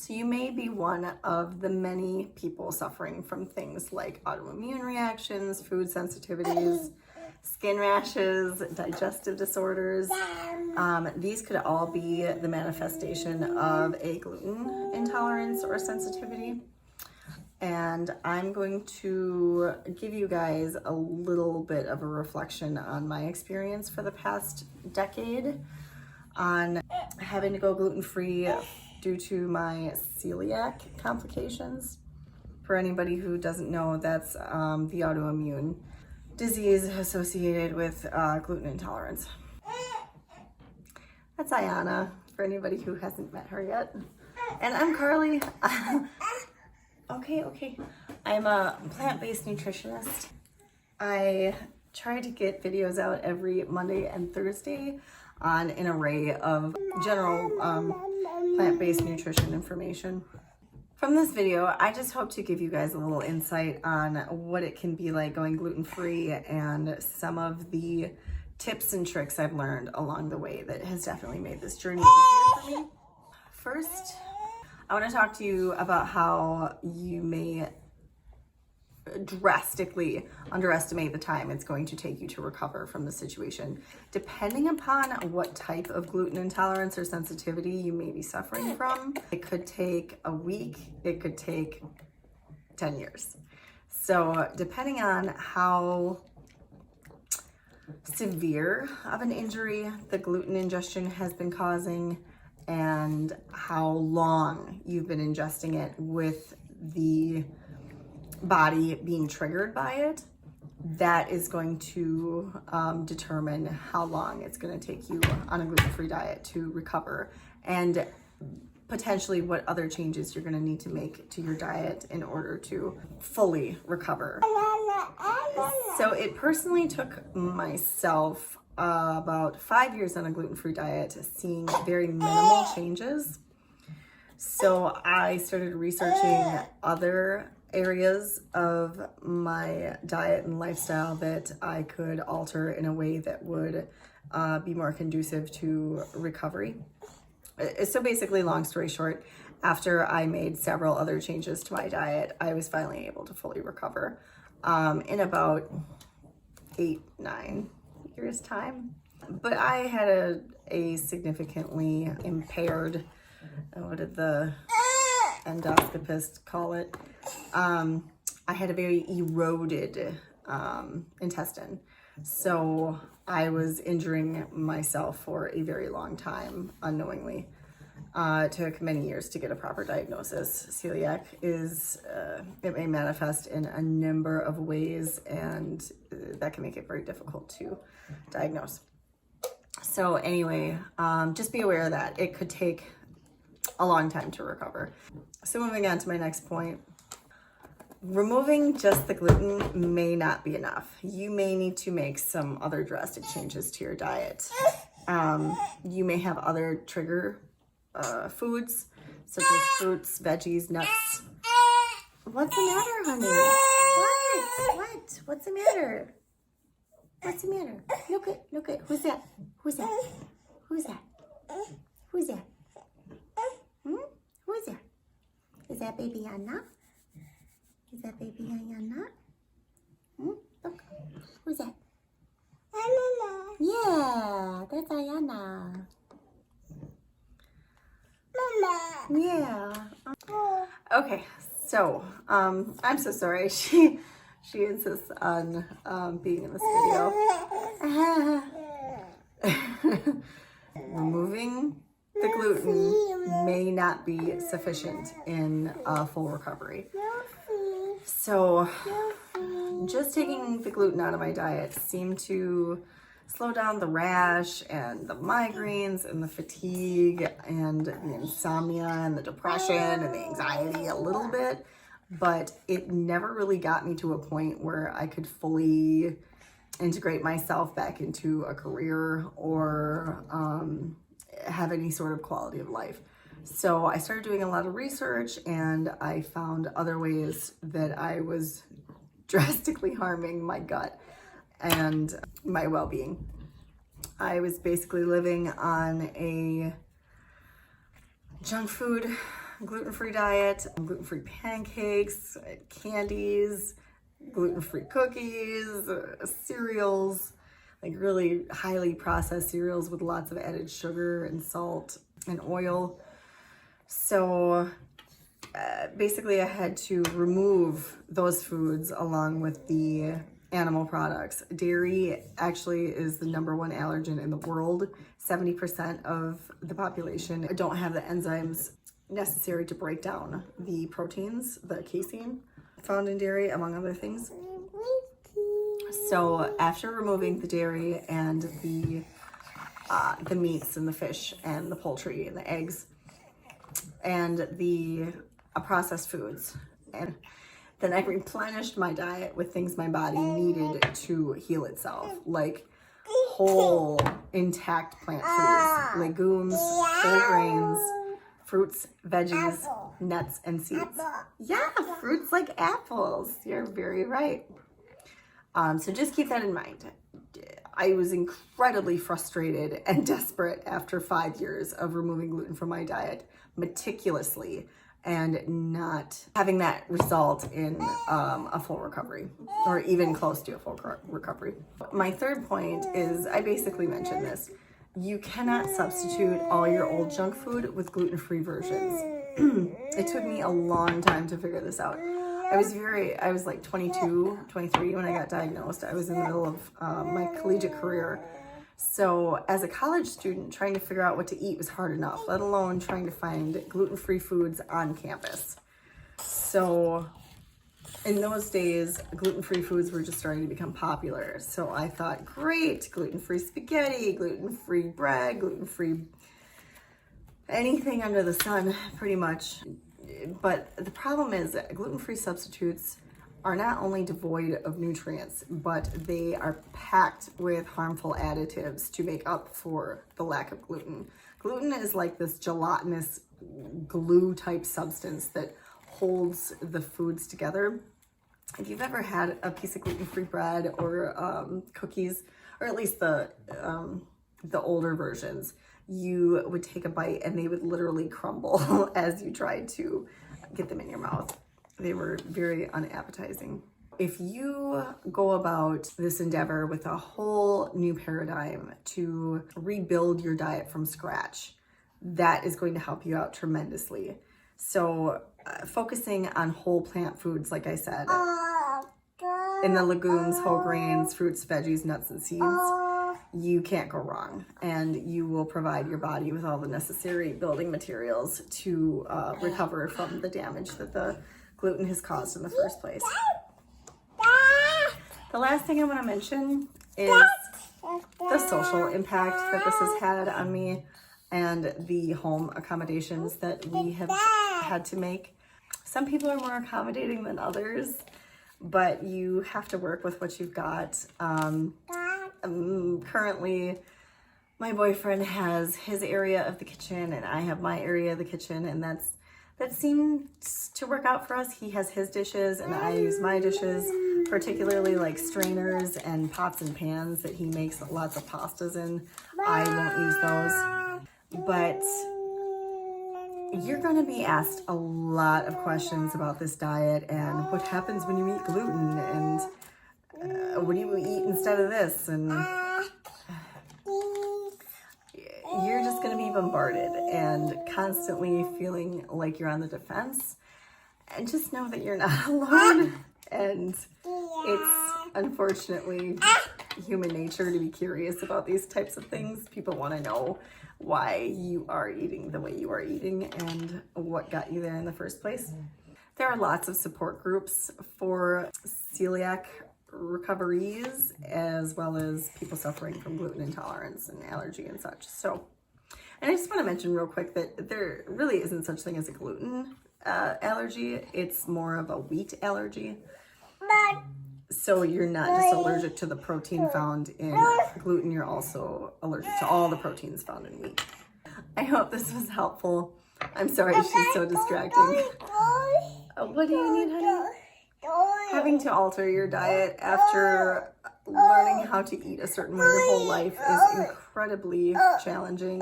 So you may be one of the many people suffering from things like autoimmune reactions, food sensitivities, skin rashes, digestive disorders. These could all be the manifestation of a gluten intolerance or sensitivity. And I'm going to give you guys a little bit of a reflection on my experience for the past decade on having to go gluten-free due to my celiac complications. For anybody who doesn't know, that's the autoimmune disease associated with gluten intolerance. That's Ayana, for anybody who hasn't met her yet. And I'm Carly. Okay. I'm a plant-based nutritionist. I try to get videos out every Monday and Thursday on an array of general plant-based nutrition information. From this video, I just hope to give you guys a little insight on what it can be like going gluten-free and some of the tips and tricks I've learned along the way that has definitely made this journey easier for me. First, I want to talk to you about how you may drastically underestimate the time it's going to take you to recover from the situation. Depending upon what type of gluten intolerance or sensitivity you may be suffering from, it could take a week, it could take 10 years. So depending on how severe of an injury the gluten ingestion has been causing and how long you've been ingesting it with the body being triggered by it, that is going to determine how long it's going to take you on a gluten-free diet to recover, and potentially what other changes you're going to need to make to your diet in order to fully recover. So it personally took myself about 5 years on a gluten-free diet, seeing very minimal changes. So I started researching other areas of my diet and lifestyle that I could alter in a way that would be more conducive to recovery. So basically, long story short, after I made several other changes to my diet, I was finally able to fully recover in about 8-9 years time. But I had a significantly impaired, what did the endoscopist call it? I had a very eroded intestine. So I was injuring myself for a very long time unknowingly. It took many years to get a proper diagnosis. Celiac is, it may manifest in a number of ways, and that can make it very difficult to diagnose. So anyway, just be aware of that. It could take a long time to recover. So moving on to my next point. Removing just the gluten may not be enough. You may need to make some other drastic changes to your diet. You may have other trigger foods, such as fruits, veggies, nuts. What's the matter, honey? What? What's the matter? What's the matter? Look at. Who's that? Who's that? Who's that? Who's that? Who's that? Is that baby Anna? Is that baby Ayana? Look. Who's that? Ayana. Yeah, that's Ayana. Mama. Yeah. Okay, so I'm so sorry. She insists on being in this video. Removing the gluten may not be sufficient in full recovery. So just taking the gluten out of my diet seemed to slow down the rash and the migraines and the fatigue and the insomnia and the depression and the anxiety a little bit, but it never really got me to a point where I could fully integrate myself back into a career or have any sort of quality of life. So I started doing a lot of research, and I found other ways that I was drastically harming my gut and my well-being. I was basically living on a junk food gluten-free diet, gluten-free pancakes, candies, gluten-free cookies, cereals, like really highly processed cereals with lots of added sugar and salt and oil. So basically I had to remove those foods along with the animal products. Dairy actually is the #1 allergen in the world. 70% of the population don't have the enzymes necessary to break down the proteins, the casein found in dairy, among other things. So after removing the dairy and the meats and the fish and the poultry and the eggs and the processed foods, and then I replenished my diet with things my body needed to heal itself, like whole, intact plant foods, legumes, whole grains, fruits, veggies, nuts, and seeds. Yeah, fruits like apples. You're very right. So just keep that in mind. I was incredibly frustrated and desperate after 5 years of removing gluten from my diet meticulously and not having that result in a full recovery, or even close to a full recovery. My third point is, I basically mentioned this, you cannot substitute all your old junk food with gluten-free versions. It took me a long time to figure this out. I was like 22, 23 when I got diagnosed. I was in the middle of my collegiate career. So as a college student, trying to figure out what to eat was hard enough, let alone trying to find gluten-free foods on campus. So in those days, gluten-free foods were just starting to become popular. So I thought, great, gluten-free spaghetti, gluten-free bread, gluten-free anything under the sun, pretty much. But the problem is that gluten-free substitutes are not only devoid of nutrients, but they are packed with harmful additives to make up for the lack of gluten. Gluten is like this gelatinous glue type substance that holds the foods together. If you've ever had a piece of gluten-free bread or cookies, or at least the older versions, you would take a bite and they would literally crumble as you tried to get them in your mouth. They were very unappetizing. If you go about this endeavor with a whole new paradigm to rebuild your diet from scratch, that is going to help you out tremendously. So focusing on whole plant foods, like I said, in the legumes, whole grains, fruits, veggies, nuts, and seeds, you can't go wrong. And you will provide your body with all the necessary building materials to recover from the damage that the gluten has caused in the first place. The last thing I want to mention is the social impact that this has had on me and the home accommodations that we have had to make. Some people are more accommodating than others, but you have to work with what you've got. Currently, my boyfriend has his area of the kitchen and I have my area of the kitchen, and that seems to work out for us. He has his dishes and I use my dishes, particularly like strainers and pots and pans that he makes lots of pastas in. I won't use those. But you're going to be asked a lot of questions about this diet and what happens when you eat gluten and what do you eat instead of this, and you're just going to be bombarded and constantly feeling like you're on the defense. And just know that you're not alone. And it's unfortunately human nature to be curious about these types of things. People want to know why you are eating the way you are eating and what got you there in the first place. There are lots of support groups for celiac recoveries, as well as people suffering from gluten intolerance and allergy and such. So, and I just want to mention real quick that there really isn't such thing as a gluten allergy. It's more of a wheat allergy. So you're not just allergic to the protein found in gluten, you're also allergic to all the proteins found in wheat. I hope this was helpful. I'm sorry she's so distracting. What do you need, honey? Having to alter your diet after learning how to eat a certain way your whole life is incredibly challenging.